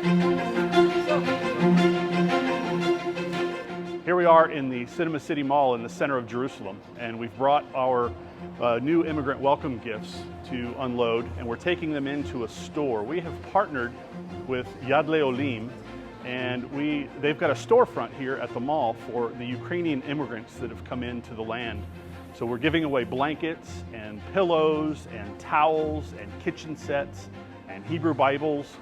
Here we are in the Cinema City Mall in the center of Jerusalem, and we've brought our new immigrant welcome gifts to unload, and we're taking them into a store. We have partnered with Yad L'Olim, and they've got a storefront here at the mall for the Ukrainian immigrants that have come into the land. So we're giving away blankets and pillows and towels and kitchen sets and Hebrew Bibles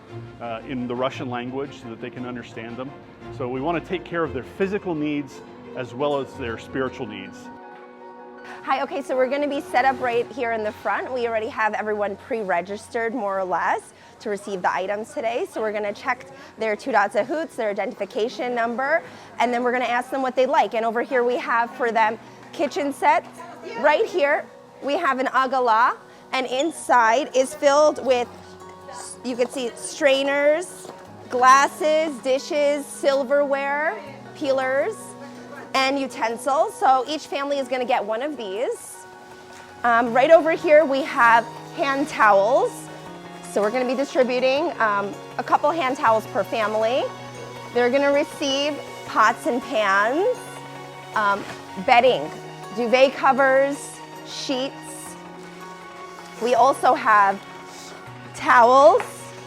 in the Russian language so that they can understand them. So we want to take care of their physical needs as well as their spiritual needs. Hi, okay, so we're going to be set up right here in the front. We already have everyone pre-registered more or less to receive the items today. So we're going to check their Teudat Zahut, their identification number, and then we're going to ask them what they like. And over here we have for them kitchen sets. Right here we have an agala, and inside is filled with, you can see, strainers, glasses, dishes, silverware, peelers, and utensils. So each family is going to get one of these. Right over here we have hand towels. So we're going to be distributing a couple hand towels per family. They're going to receive pots and pans, bedding, duvet covers, sheets. We also have towels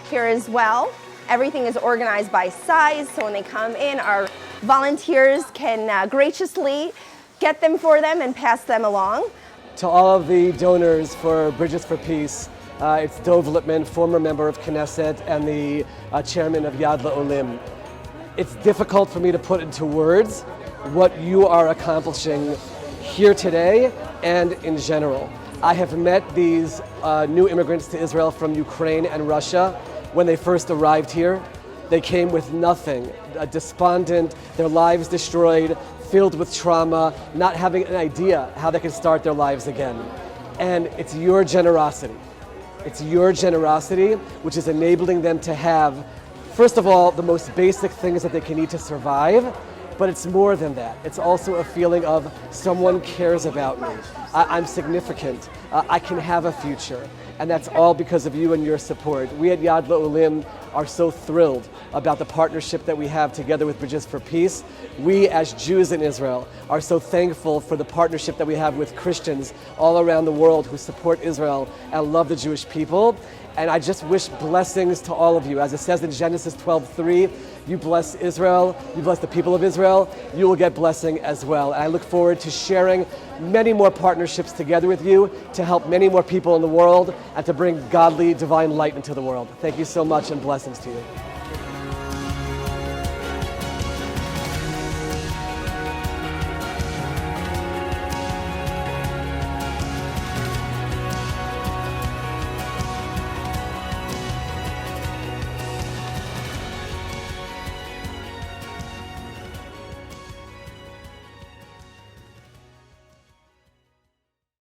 here as well. Everything is organized by size, so when they come in, our volunteers can graciously get them for them and pass them along. To all of the donors for Bridges for Peace, it's Dov Lippman, former member of Knesset and the chairman of Yad L'Olim. It's difficult for me to put into words what you are accomplishing here today and in general. I have met these new immigrants to Israel from Ukraine and Russia when they first arrived here. They came with nothing, despondent, their lives destroyed, filled with trauma, not having an idea how they can start their lives again. And it's your generosity. It's your generosity which is enabling them to have, first of all, the most basic things that they can need to survive, but it's more than that. It's also a feeling of someone cares about me. I'm significant. I can have a future. And that's all because of you and your support. We at Yad L'Olim are so thrilled about the partnership that we have together with Bridges for Peace. We as Jews in Israel are so thankful for the partnership that we have with Christians all around the world who support Israel and love the Jewish people. And I just wish blessings to all of you. As it says in Genesis 12:3, you bless Israel, you bless the people of Israel, you will get blessing as well. And I look forward to sharing many more partnerships together with you to help many more people in the world and to bring godly, divine light into the world. Thank you so much and blessings to you.